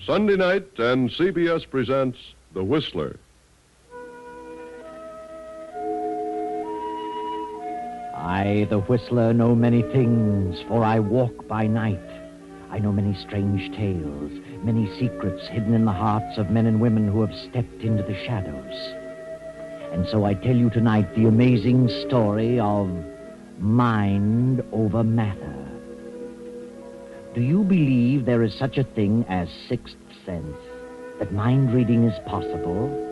Sunday night, and CBS presents The Whistler. I, the Whistler, know many things, for I walk by night. I know many strange tales, many secrets hidden in the hearts of men and women who have stepped into the shadows. And so I tell you tonight the amazing story of mind over matter. Do you believe there is such a thing as sixth sense, that mind reading is possible?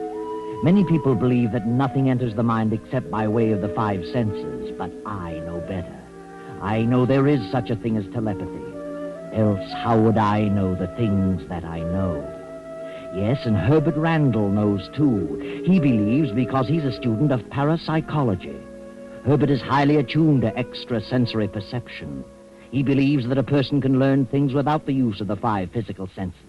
Many people believe that nothing enters the mind except by way of the five senses, but I know better. I know there is such a thing as telepathy. Else how would I know the things that I know? Yes, and Herbert Randal knows too. He believes because he's a student of parapsychology. Herbert is highly attuned to extrasensory perception. He believes that a person can learn things without the use of the five physical senses.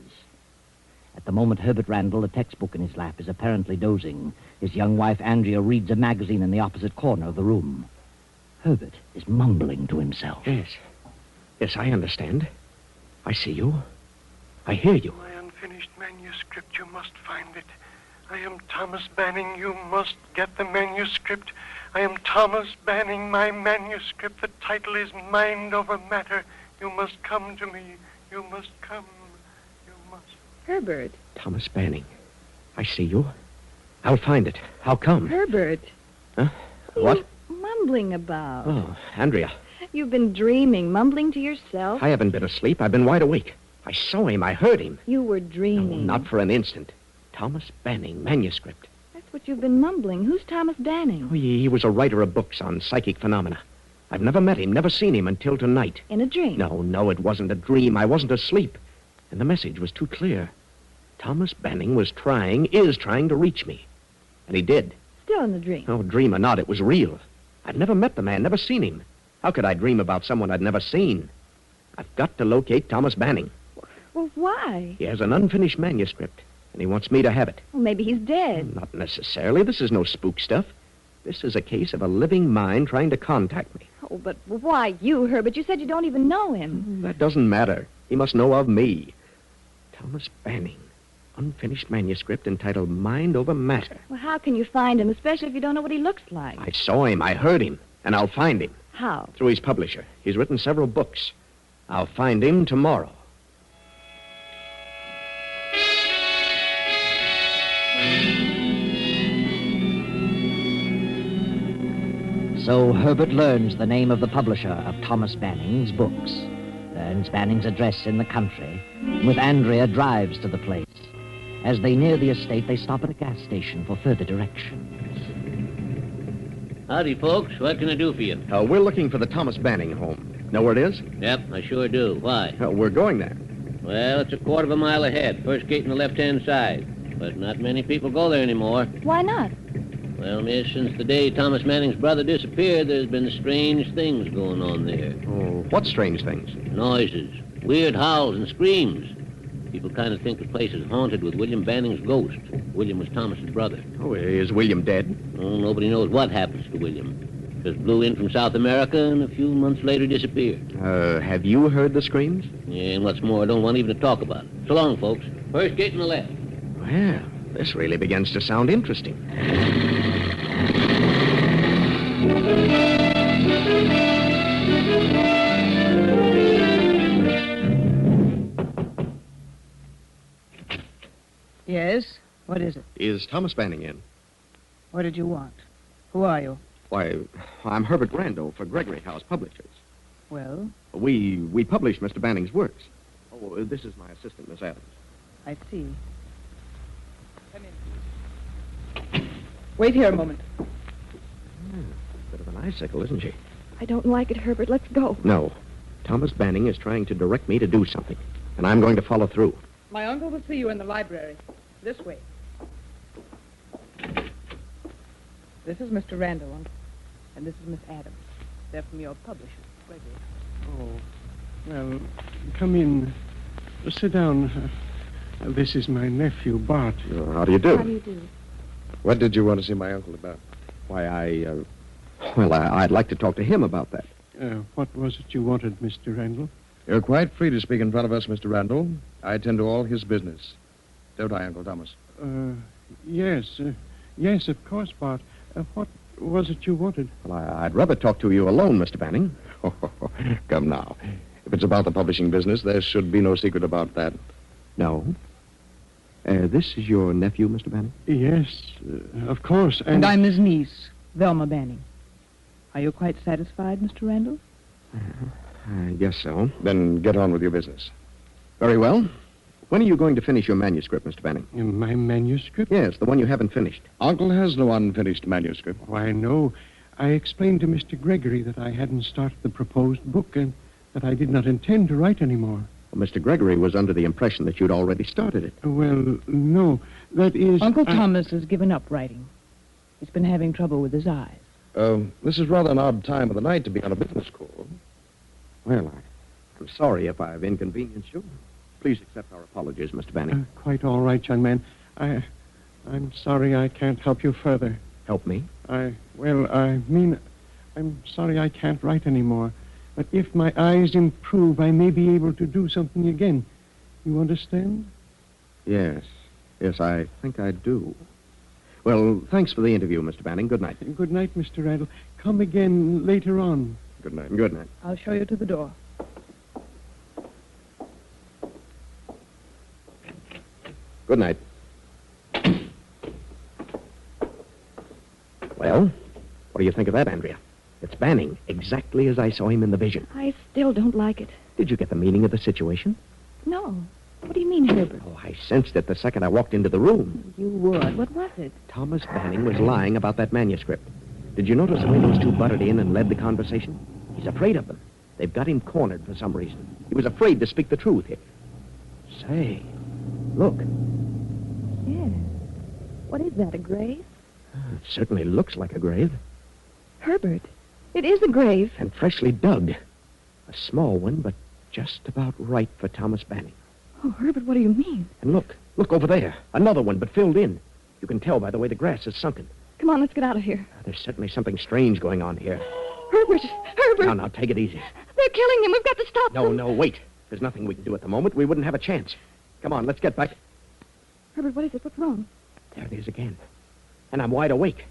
At the moment, Herbert Randal, a textbook in his lap, is apparently dozing. His young wife, Andrea, reads a magazine in the opposite corner of the room. Herbert is mumbling to himself. Yes. Yes, I understand. I see you. I hear you. My unfinished manuscript, you must find it. I am Thomas Banning. You must get the manuscript. I am Thomas Banning. My manuscript. The title is Mind Over Matter. You must come to me. You must come. You must. Herbert. Thomas Banning. I see you. I'll find it. I'll come. Herbert. Huh? What What? are you mumbling about? Oh, Andrea. You've been dreaming, mumbling to yourself. I haven't been asleep. I've been wide awake. I saw him. I heard him. You were No, dreaming. not for an instant. Thomas Banning, manuscript. That's what you've been mumbling. Who's Thomas Banning? Oh, he was a writer of books on psychic phenomena. I've never met him, never seen him until tonight. In a dream? No, it wasn't a dream. I wasn't asleep. And the message was too clear. Thomas Banning is trying to reach me. And he did. Still in the dream? Oh, dream or not, it was real. I'd never met the man, never seen him. How could I dream about someone I'd never seen? I've got to locate Thomas Banning. Well, why? He has an unfinished manuscript, and he wants me to have it. Well, maybe he's dead. Not necessarily. This is no spook stuff. This is a case of a living mind trying to contact me. Oh, but why you, Herbert? You said you don't even know him. That doesn't matter. He must know of me. Thomas Banning. Unfinished manuscript entitled Mind Over Matter. Well, how can you find him, especially if you don't know what he looks like? I saw him. I heard him. And I'll find him. How? Through his publisher. He's written several books. I'll find him tomorrow. So Herbert learns the name of the publisher of Thomas Banning's books, learns Banning's address in the country, and with Andrea drives to the place. As they near the estate, they stop at a gas station for further directions. Howdy, folks. What can I do for you? We're looking for the Thomas Banning home. Know where it is? Yep, I sure do. Why? We're going there. Well, it's a quarter of a mile ahead. First gate on the left-hand side. But not many people go there anymore. Why not? Well, miss, since the day Thomas Manning's brother disappeared, there's been strange things going on there. Oh, what strange things? Noises, weird howls and screams. People kind of think the place is haunted with William Banning's ghost. William was Thomas's brother. Oh, is William dead? Oh, nobody knows what happens to William. Just blew in from South America and a few months later disappeared. Have you heard the screams? Yeah, and what's more, I don't want even to talk about it. So long, folks. First gate on the left. Well, this really begins to sound interesting. Yes? What is it? Is Thomas Banning in? What did you want? Who are you? Why, I'm Herbert Randal for Gregory House Publishers. Well, We publish Mr. Banning's works. Oh, this is my assistant, Miss Adams. I see. Come in. Wait here a moment. Bit of an icicle, isn't she? I don't like it, Herbert. Let's go. No. Thomas Banning is trying to direct me to do something, and I'm going to follow through. My uncle will see you in the library. This way. This is Mr. Randall, and this is Miss Adams. They're from your publisher, Gregory. Oh, well, come in. Sit down. This is my nephew, Bart. How do you do? How do you do? What did you want to see my uncle about? Why, I'd like to talk to him about that. What was it you wanted, Mr. Randall? You're quite free to speak in front of us, Mr. Randal. I attend to all his business. Don't I, Uncle Thomas? Yes. Yes, of course, Bart. What was it you wanted? Well, I'd rather talk to you alone, Mr. Banning. Come now. If it's about the publishing business, there should be no secret about that. No. This is your nephew, Mr. Banning? Yes, of course. And I'm his niece, Velma Banning. Are you quite satisfied, Mr. Randal? I guess so. Then get on with your business. Very well. When are you going to finish your manuscript, Mr. Banning? My manuscript? Yes, the one you haven't finished. Uncle has no unfinished manuscript. Why, no. I explained to Mr. Gregory that I hadn't started the proposed book and that I did not intend to write any more. Well, Mr. Gregory was under the impression that you'd already started it. Well, no. That is... Uncle Thomas has given up writing. He's been having trouble with his eyes. This is rather an odd time of the night to be on a business call. Well, I'm sorry if I've inconvenienced you. Please accept our apologies, Mr. Banning. Quite all right, young man. I'm sorry I can't help you further. Help me? I'm sorry I can't write anymore. But if my eyes improve, I may be able to do something again. You understand? Yes. Yes, I think I do. Well, thanks for the interview, Mr. Banning. Good night. Good night, Mr. Randall. Come again later on. Good night. Good night. I'll show you to the door. Good night. Well, what do you think of that, Andrea? It's Banning, exactly as I saw him in the vision. I still don't like it. Did you get the meaning of the situation? No. What do you mean, Herbert? Oh, I sensed it the second I walked into the room. You would. What was it? Thomas Banning was lying about that manuscript. Did you notice the way those two butted in and led the conversation? He's afraid of them. They've got him cornered for some reason. He was afraid to speak the truth. Say, look. Yes. What is that, a grave? It certainly looks like a grave. Herbert, it is a grave. And freshly dug. A small one, but just about right for Thomas Banning. Oh, Herbert, what do you mean? And look over there. Another one, but filled in. You can tell by the way the grass is sunken. Come on, let's get out of here. There's certainly something strange going on here. Herbert! Now, take it easy. They're killing him. We've got to stop them. No, wait. There's nothing we can do at the moment. We wouldn't have a chance. Come on, let's get back. Herbert, what is it? What's wrong? There it is again. And I'm wide awake.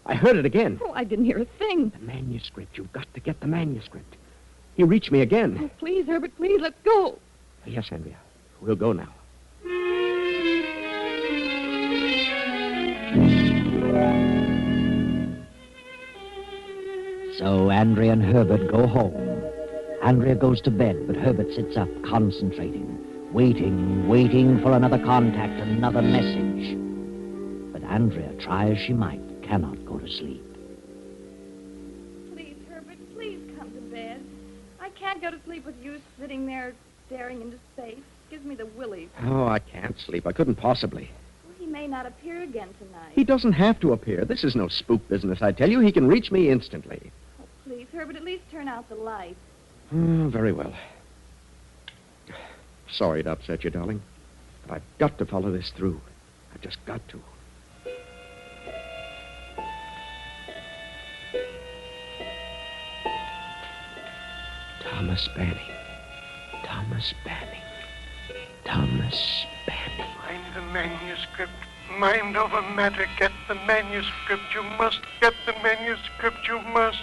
I heard it again. Oh, I didn't hear a thing. The manuscript. You've got to get the manuscript. He reached me again. Oh, please, Herbert, please, let's go. Yes, Andrea. We'll go now. So Andrea and Herbert go home. Andrea goes to bed, but Herbert sits up, concentrating, waiting for another contact, another message. But Andrea, try as she might, cannot go to sleep. Please, Herbert, please come to bed. I can't go to sleep with you sitting there staring into space. Gives me the willies. Oh, I can't sleep. I couldn't possibly. Well, he may not appear again tonight. He doesn't have to appear. This is no spook business, I tell you. He can reach me instantly. Oh, please, Herbert, at least turn out the light. Oh, very well. Sorry to upset you, darling. But I've got to follow this through. I've just got to. Thomas Banning. Thomas Banning. Thomas Banning. Find the manuscript. Mind over matter. Get the manuscript. You must get the manuscript. You must.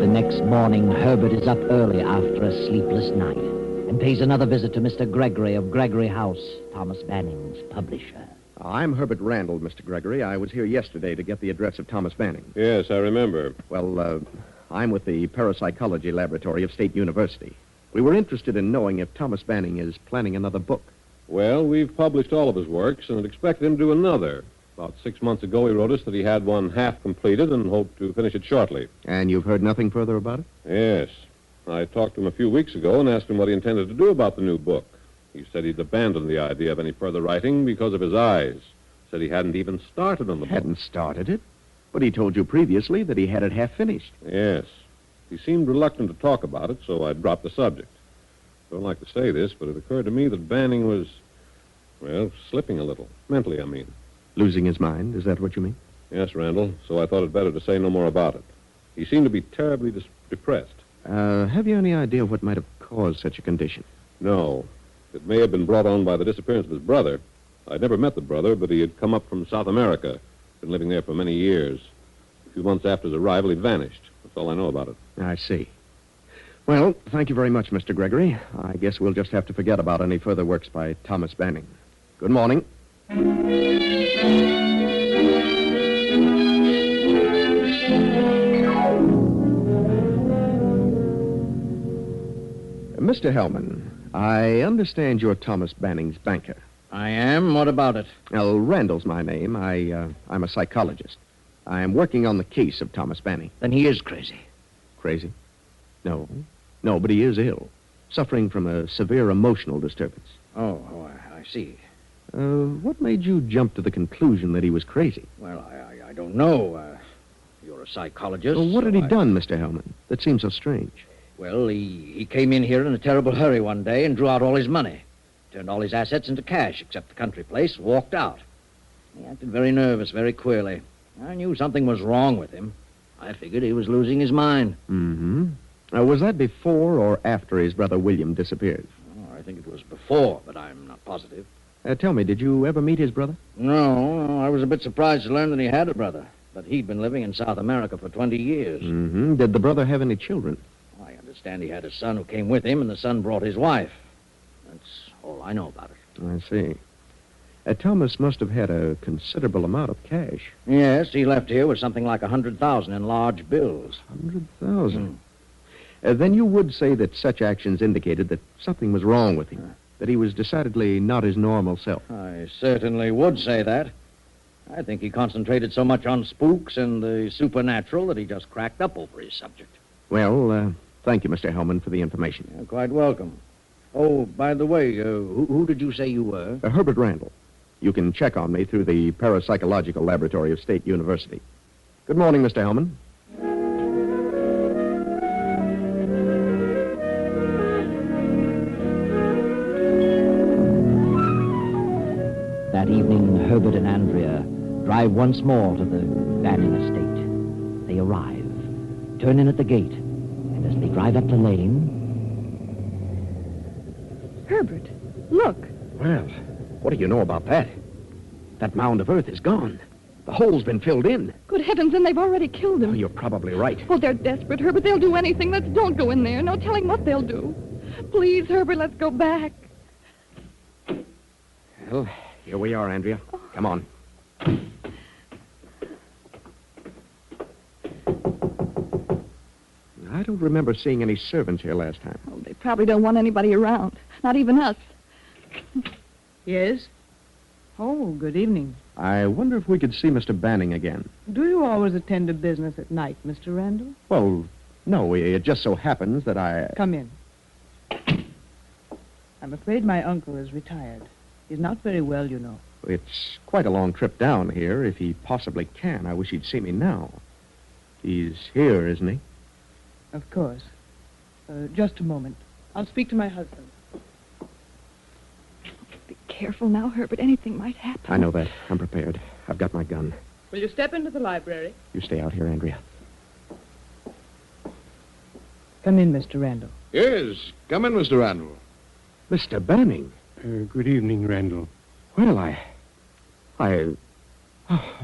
The next morning, Herbert is up early after a sleepless night and pays another visit to Mr. Gregory of Gregory House, Thomas Banning's publisher. I'm Herbert Randal, Mr. Gregory. I was here yesterday to get the address of Thomas Banning. Yes, I remember. Well, I'm with the Parapsychology Laboratory of State University. We were interested in knowing if Thomas Banning is planning another book. Well, we've published all of his works and expect him to do another. About 6 months ago, he wrote us that he had one half completed and hoped to finish it shortly. And you've heard nothing further about it? Yes. I talked to him a few weeks ago and asked him what he intended to do about the new book. He said he'd abandoned the idea of any further writing because of his eyes. Said he hadn't even started on the book. Hadn't started it? But he told you previously that he had it half finished. Yes. He seemed reluctant to talk about it, so I dropped the subject. Don't like to say this, but it occurred to me that Banning was, well, slipping a little. Mentally, I mean. Losing his mind, is that what you mean? Yes, Randall, so I thought it better to say no more about it. He seemed to be terribly depressed. Have you any idea what might have caused such a condition? No. It may have been brought on by the disappearance of his brother. I'd never met the brother, but he had come up from South America. Been living there for many years. A few months after his arrival, he'd vanished. That's all I know about it. I see. Well, thank you very much, Mr. Gregory. I guess we'll just have to forget about any further works by Thomas Banning. Good morning. Mr. Hellman, I understand you're Thomas Banning's banker. I am. What about it? Well, Randall's my name. I'm a psychologist. I'm working on the case of Thomas Banning. Then he is crazy. Crazy? No, but he is ill, suffering from a severe emotional disturbance. Oh, I see. What made you jump to the conclusion that he was crazy? Well, I don't know. You're a psychologist. Well, what so had he done, Mr. Hellman, that seems so strange? Well, he came in here in a terrible hurry one day and drew out all his money. Turned all his assets into cash, except the country place, walked out. He acted very nervous, very queerly. I knew something was wrong with him. I figured he was losing his mind. Mm-hmm. Was that before or after his brother William disappeared? Oh, I think it was before, but I'm not positive. Tell me, did you ever meet his brother? No, I was a bit surprised to learn that he had a brother. But he'd been living in South America for 20 years. Mm-hmm. Did the brother have any children? I understand he had a son who came with him, and the son brought his wife. That's all I know about it. I see. Thomas must have had a considerable amount of cash. Yes, he left here with something like 100,000 in large bills. 100,000? Then you would say that such actions indicated that something was wrong with him, that he was decidedly not his normal self. I certainly would say that. I think he concentrated so much on spooks and the supernatural that he just cracked up over his subject. Well, thank you, Mr. Hellman, for the information. You're quite welcome. Oh, by the way, who did you say you were? Herbert Randal. You can check on me through the Parapsychological Laboratory of State University. Good morning, Mr. Hellman. That evening, Herbert and Andrea drive once more to the Banning estate. They arrive, turn in at the gate, and as they drive up the lane... Herbert, look. Well, what do you know about that? That mound of earth is gone. The hole's been filled in. Good heavens, and they've already killed him. Oh, you're probably right. Oh, they're desperate, Herbert. They'll do anything. Don't go in there. No telling what they'll do. Please, Herbert, let's go back. Well, here we are, Andrea. Come on. I don't remember seeing any servants here last time. Oh, they probably don't want anybody around. Not even us. Yes? Oh, good evening. I wonder if we could see Mr. Banning again. Do you always attend to business at night, Mr. Randall? Well, no, it just so happens that I... Come in. I'm afraid my uncle is retired. He's not very well, you know. It's quite a long trip down here, if he possibly can. I wish he'd see me now. He's here, isn't he? Of course. Just a moment. I'll speak to my husband. Be careful now, Herbert. Anything might happen. I know that. I'm prepared. I've got my gun. Will you step into the library? You stay out here, Andrea. Come in, Mr. Randall. Yes, come in, Mr. Randall. Mr. Banning. Good evening, Randall. Well,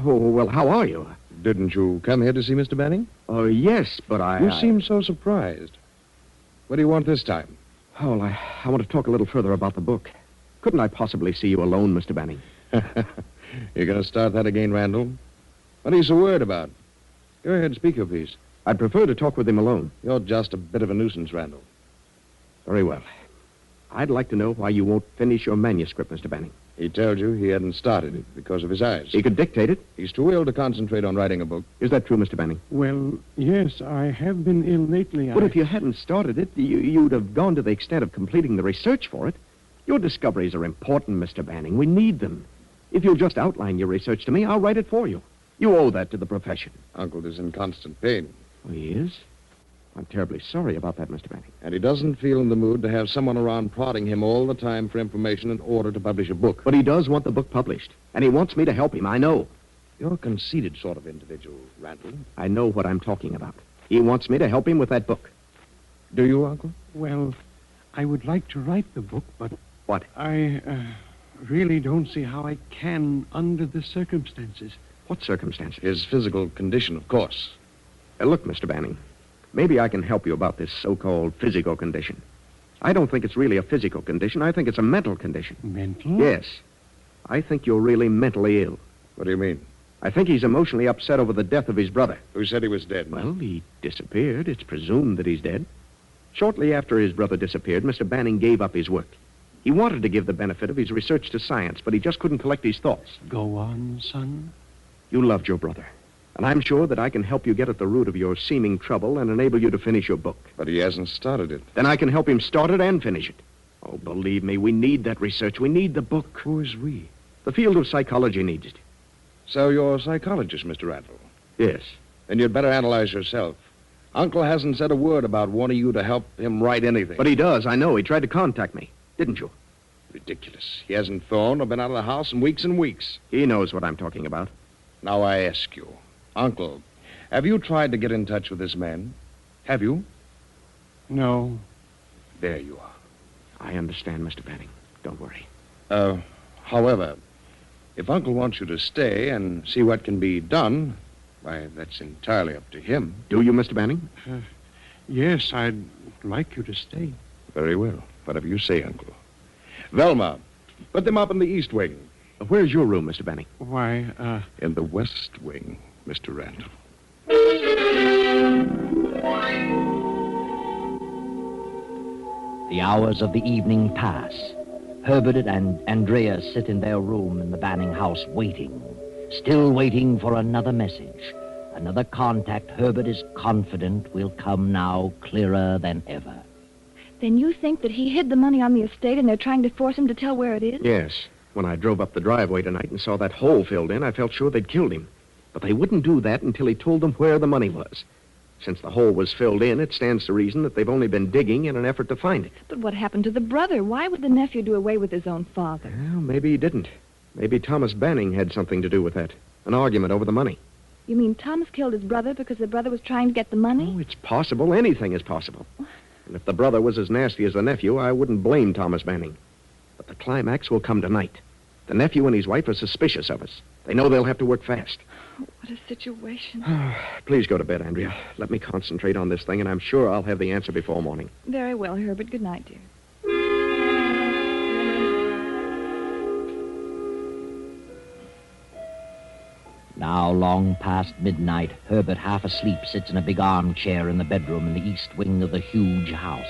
well, how are you? Didn't you come here to see Mr. Banning? Oh, yes, but You seem so surprised. What do you want this time? Oh, well, I want to talk a little further about the book. Couldn't I possibly see you alone, Mr. Banning? You're going to start that again, Randall? What are you so worried about? Go ahead, speak your piece. I'd prefer to talk with him alone. You're just a bit of a nuisance, Randall. Very well. I'd like to know why you won't finish your manuscript, Mr. Banning. He told you he hadn't started it because of his eyes. He could dictate it. He's too ill to concentrate on writing a book. Is that true, Mr. Banning? Well, yes, I have been ill lately. But if you hadn't started it, you'd have gone to the extent of completing the research for it. Your discoveries are important, Mr. Banning. We need them. If you'll just outline your research to me, I'll write it for you. You owe that to the profession. Uncle is in constant pain. Oh, he is? I'm terribly sorry about that, Mr. Banning. And he doesn't feel in the mood to have someone around prodding him all the time for information in order to publish a book. But he does want the book published, and he wants me to help him, I know. You're a conceited sort of individual, Randall. I know what I'm talking about. He wants me to help him with that book. Do you, Uncle? Well, I would like to write the book, but... What? I really don't see how I can under the circumstances. What circumstances? His physical condition, of course. Look, Mr. Banning, maybe I can help you about this so-called physical condition. I don't think it's really a physical condition. I think it's a mental condition. Mental? Yes. I think you're really mentally ill. What do you mean? I think he's emotionally upset over the death of his brother. Who said he was dead? Well, he disappeared. It's presumed that he's dead. Shortly after his brother disappeared, Mr. Banning gave up his work. He wanted to give the benefit of his research to science, but he just couldn't collect his thoughts. Go on, son. You loved your brother, and I'm sure that I can help you get at the root of your seeming trouble and enable you to finish your book. But he hasn't started it. Then I can help him start it and finish it. Oh, believe me, we need that research. We need the book. Who is we? The field of psychology needs it. So you're a psychologist, Mr. Randall. Yes. Then you'd better analyze yourself. Uncle hasn't said a word about wanting you to help him write anything. But he does, I know. He tried to contact me, didn't you? Ridiculous. He hasn't phoned or been out of the house in weeks and weeks. He knows what I'm talking about. Now I ask you, Uncle, have you tried to get in touch with this man? Have you? No. There you are. I understand, Mr. Banning. Don't worry. However, if Uncle wants you to stay and see what can be done, why, that's entirely up to him. Do you, Mr. Banning? Yes, I'd like you to stay. Very well. Whatever you say, Uncle. Velma, put them up in the east wing. Where's your room, Mr. Banning? Why, In the west wing, Mr. Randall. The hours of the evening pass. Herbert and Andrea sit in their room in the Banning house waiting, still waiting for another message, another contact Herbert is confident will come now clearer than ever. Then you think that he hid the money on the estate and they're trying to force him to tell where it is? Yes. When I drove up the driveway tonight and saw that hole filled in, I felt sure they'd killed him. But they wouldn't do that until he told them where the money was. Since the hole was filled in, it stands to reason that they've only been digging in an effort to find it. But what happened to the brother? Why would the nephew do away with his own father? Well, maybe he didn't. Maybe Thomas Banning had something to do with that. An argument over the money. You mean Thomas killed his brother because the brother was trying to get the money? Oh, it's possible. Anything is possible. And if the brother was as nasty as the nephew, I wouldn't blame Thomas Banning. But the climax will come tonight. The nephew and his wife are suspicious of us. They know they'll have to work fast. Oh, what a situation. Please go to bed, Andrea. Let me concentrate on this thing, and I'm sure I'll have the answer before morning. Very well, Herbert. Good night, dear. Now, long past midnight, Herbert, half asleep, sits in a big armchair in the bedroom in the east wing of the huge house.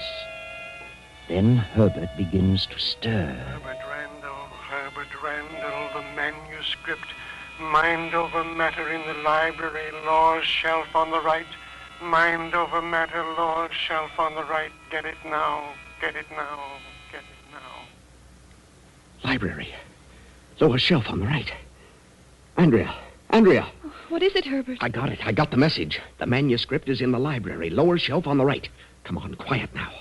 Then Herbert begins to stir. Herbert Randal, the manuscript, mind over matter in the library, law's shelf on the right, mind over matter, law's shelf on the right, get it now, get it now, get it now. Library. Lower shelf on the right. Andrea! Andrea! What is it, Herbert? I got it. I got the message. The manuscript is in the library. Lower shelf on the right. Come on, quiet now.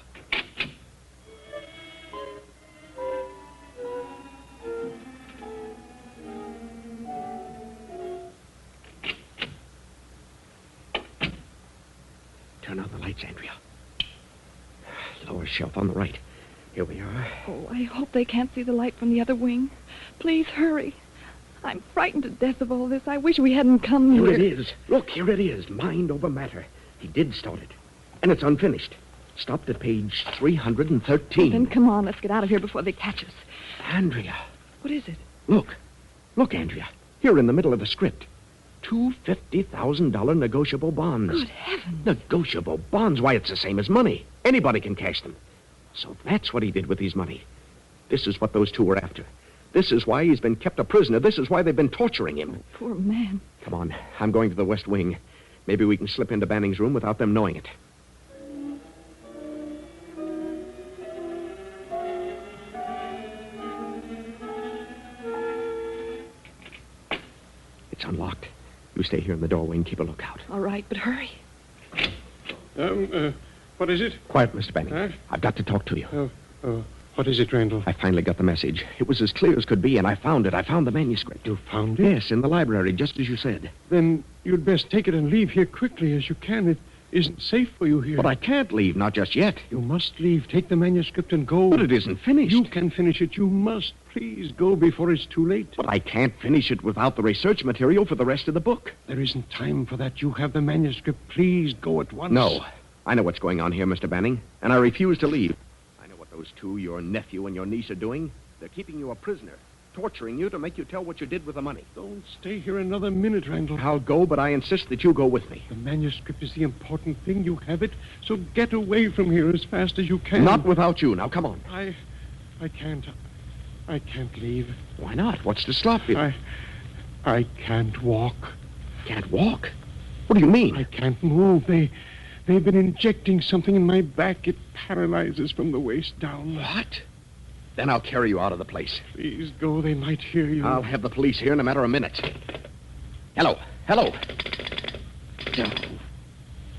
Turn on the lights, Andrea. Lower shelf on the right. Here we are. Oh, I hope they can't see the light from the other wing. Please hurry. I'm frightened to death of all this. I wish we hadn't come here. Here it is. Look, here it is. Mind over matter. He did start it. And it's unfinished. Stopped at page 313. Then come on, let's get out of here before they catch us. Andrea. What is it? Look. Look, Andrea. Here in the middle of the script. Two $50,000 negotiable bonds. Good heavens. Negotiable bonds? Why, it's the same as money. Anybody can cash them. So that's what he did with his money. This is what those two were after. This is why he's been kept a prisoner. This is why they've been torturing him. Poor man. Come on. I'm going to the west wing. Maybe we can slip into Banning's room without them knowing it. It's unlocked. You stay here in the doorway and keep a lookout. All right, but hurry. What is it? Quiet, Mr. Banning. Huh? I've got to talk to you. What is it, Randall? I finally got the message. It was as clear as could be, and I found it. I found the manuscript. You found it? Yes, in the library, just as you said. Then you'd best take it and leave here quickly as you can. It isn't safe for you here. But I can't leave, not just yet. You must leave. Take the manuscript and go. But it isn't finished. You can finish it. You must. Please go before it's too late. But I can't finish it without the research material for the rest of the book. There isn't time for that. You have the manuscript. Please go at once. No. I know what's going on here, Mr. Banning, and I refuse to leave. I know what those two, your nephew and your niece, are doing. They're keeping you a prisoner, torturing you to make you tell what you did with the money. Don't stay here another minute, Randall. I'll go, but I insist that you go with me. The manuscript is the important thing. You have it, so get away from here as fast as you can. Not without you. Now, come on. I can't. I can't leave. Why not? What's to stop you? I can't walk. Can't walk? What do you mean? I can't move. They've been injecting something in my back. It paralyzes from the waist down. What? Then I'll carry you out of the place. Please go. They might hear you. I'll have the police here in a matter of minutes. Hello.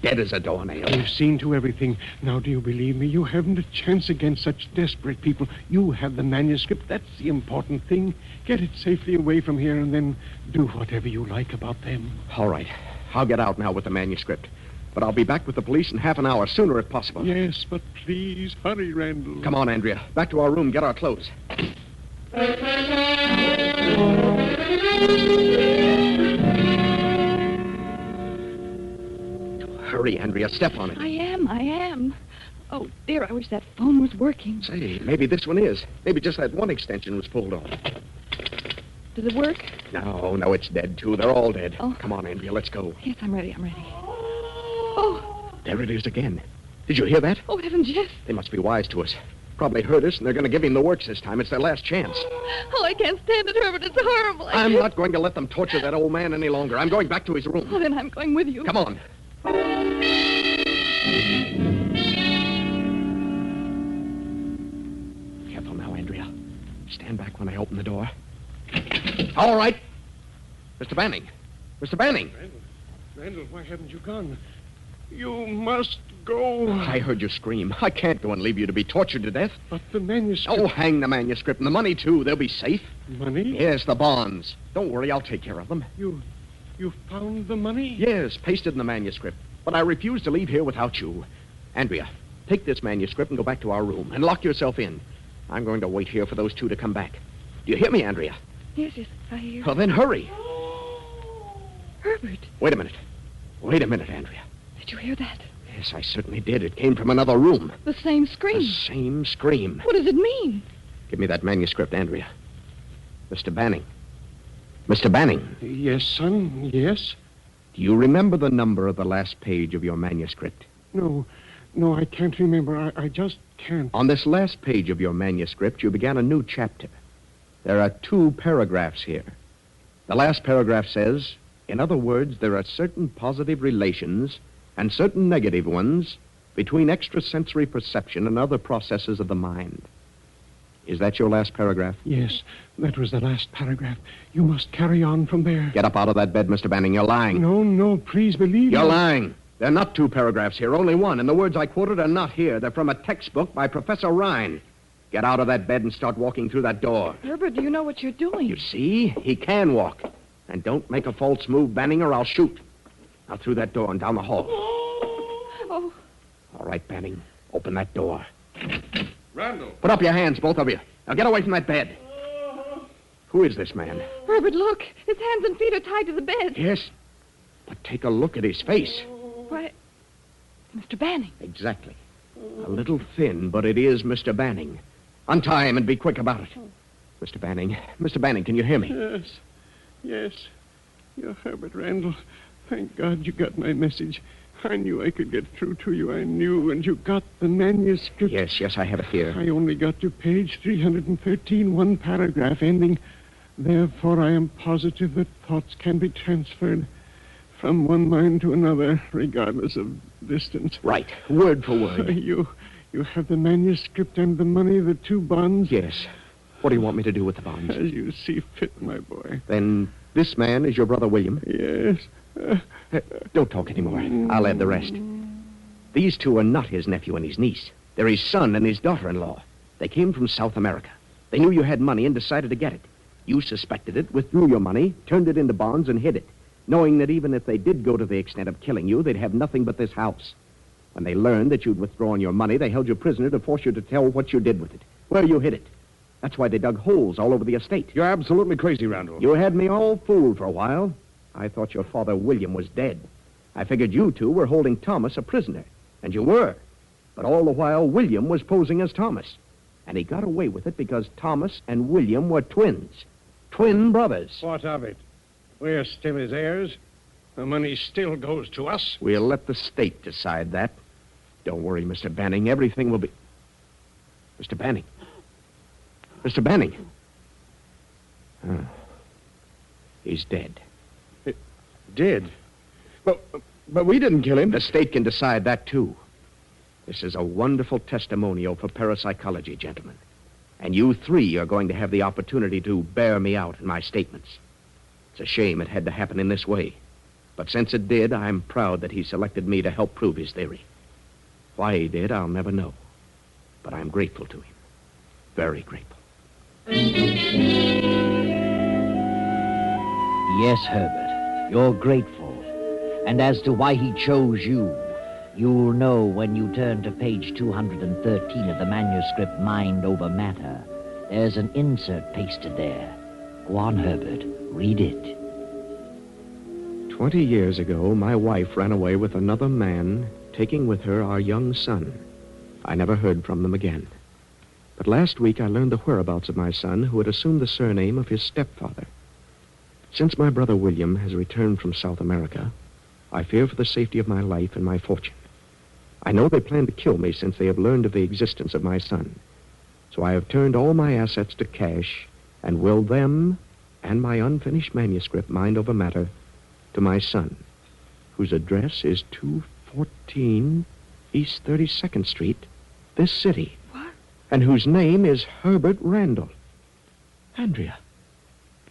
Dead as a doornail. You've seen to everything. Now, do you believe me? You haven't a chance against such desperate people. You have the manuscript. That's the important thing. Get it safely away from here and then do whatever you like about them. All right. I'll get out now with the manuscript. But I'll be back with the police in half an hour, sooner if possible. Yes, but please hurry, Randall. Come on, Andrea. Back to our room. Get our clothes. Hurry, Andrea. Step on it. I am. Oh, dear, I wish that phone was working. Say, maybe this one is. Maybe just that one extension was pulled off. Does it work? No, it's dead, too. They're all dead. Oh. Come on, Andrea. Let's go. Yes, I'm ready. Oh, There it is again. Did you hear that? oh, heavens, yes. They must be wise to us. Probably heard us, and they're going to give him the works this time. It's their last chance. Oh, I can't stand it, Herbert. It's horrible. I'm not going to let them torture that old man any longer. I'm going back to his room. Oh, then I'm going with you. Come on. Careful now, Andrea. Stand back when I open the door. All right. Mr. Banning. Mr. Banning. Randall, why haven't you gone? You must go. I heard you scream. I can't go and leave you to be tortured to death. But the manuscript... Oh, hang the manuscript and the money, too. They'll be safe. Money? Yes, the bonds. Don't worry, I'll take care of them. You found the money? Yes, pasted in the manuscript. But I refuse to leave here without you. Andrea, take this manuscript and go back to our room and lock yourself in. I'm going to wait here for those two to come back. Do you hear me, Andrea? Yes, I hear. Well, then hurry. Herbert, Wait a minute, Andrea. did you hear that? Yes, I certainly did. It came from another room. The same scream. The same scream. What does it mean? Give me that manuscript, Andrea. Mr. Banning. Mr. Banning, Yes, son, yes. do you remember the number of the last page of your manuscript? No, I can't remember. I just can't. On this last page of your manuscript, you began a new chapter. There are 2 paragraphs here. The last paragraph says, in other words, there are certain positive relations and certain negative ones between extrasensory perception and other processes of the mind. Is that your last paragraph? Yes, that was the last paragraph. You must carry on from there. Get up out of that bed, Mr. Banning. You're lying. No, please believe You're me. lying. There are not 2 paragraphs here, only one. And the words I quoted are not here. They're from a textbook by Professor Rhine. Get out of that bed and start walking through that door. Herbert, do you know what you're doing? You see? He can walk. And don't make a false move, Banning, or I'll shoot. Now through that door and down the hall. Oh, All right, Banning. Open that door. Randall. Put up your hands, both of you. Now get away from that bed. Who is this man? Herbert, look. His hands and feet are tied to the bed. Yes. But take a look at his face. Why, Mr. Banning. Exactly. A little thin, but it is Mr. Banning. Untie him and be quick about it. Mr. Banning, can you hear me? Yes. You're Herbert Randal. Thank God you got my message. I knew I could get through to you. I knew, and you got the manuscript. Yes, I have it here. I only got to page 313, one paragraph ending. Therefore, I am positive that thoughts can be transferred from one mind to another, regardless of distance. Right. Word for word. You have the manuscript and the money, the 2 bonds? Yes. What do you want me to do with the bonds? As you see fit, my boy. Then this man is your brother William? Yes. Don't talk anymore. I'll add the rest. These two are not his nephew and his niece. They're his son and his daughter-in-law. They came from South America. They knew you had money and decided to get it. You suspected it, withdrew your money, turned it into bonds, and hid it, knowing that even if they did go to the extent of killing you, they'd have nothing but this house. When they learned that you'd withdrawn your money, they held you prisoner to force you to tell what you did with it, where you hid it. That's why they dug holes all over the estate. You're absolutely crazy, Randall. You had me all fooled for a while. I thought your father, William, was dead. I figured you two were holding Thomas a prisoner, and you were. But all the while, William was posing as Thomas. And he got away with it because Thomas and William were twins. Twin brothers. What of it? We're still his heirs. The money still goes to us. We'll let the state decide that. Don't worry, Mr. Banning. Everything will be... Mr. Banning. Mr. Banning. Oh. He's dead. Dead? But we didn't kill him. The state can decide that, too. This is a wonderful testimonial for parapsychology, gentlemen. And you three are going to have the opportunity to bear me out in my statements. It's a shame it had to happen in this way. But since it did, I'm proud that he selected me to help prove his theory. Why he did, I'll never know. But I'm grateful to him. Very grateful. Yes, Herbert, you're grateful. And as to why he chose you, you'll know when you turn to page 213 of the manuscript Mind Over Matter. There's an insert pasted there. Go on, Herbert. Read it. 20 years ago, my wife ran away with another man, taking with her our young son. I never heard from them again. But last week, I learned the whereabouts of my son, who had assumed the surname of his stepfather. Since my brother William has returned from South America, I fear for the safety of my life and my fortune. I know they plan to kill me since they have learned of the existence of my son. So I have turned all my assets to cash and willed them and my unfinished manuscript, Mind Over Matter, to my son, whose address is 214 East 32nd Street, this city. What? And whose name is Herbert Randal. Andrea,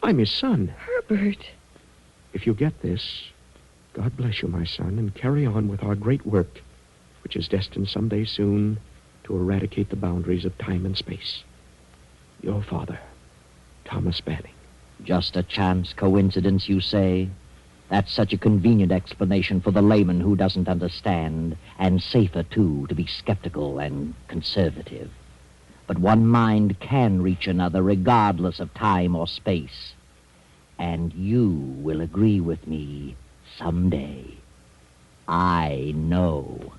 I'm his son. Herbert. If you get this, God bless you, my son, and carry on with our great work, which is destined someday soon to eradicate the boundaries of time and space. Your father, Thomas Banning. Just a chance coincidence, you say? That's such a convenient explanation for the layman who doesn't understand, and safer, too, to be skeptical and conservative. But one mind can reach another regardless of time or space. And you will agree with me someday. I know.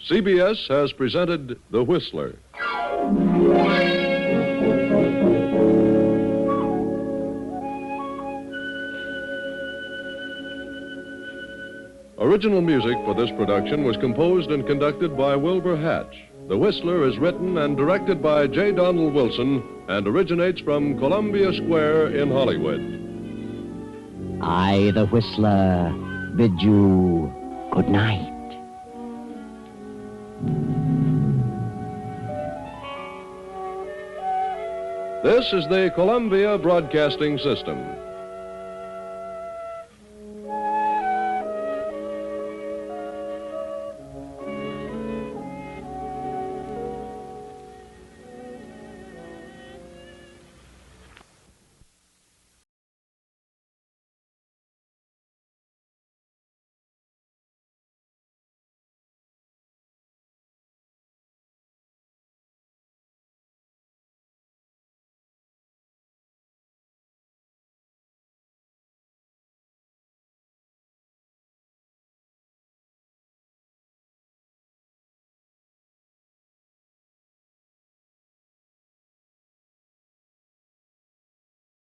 CBS has presented The Whistler. Original music for this production was composed and conducted by Wilbur Hatch. The Whistler is written and directed by J. Donald Wilson and originates from Columbia Square in Hollywood. I, the Whistler, bid you good night. This is the Columbia Broadcasting System.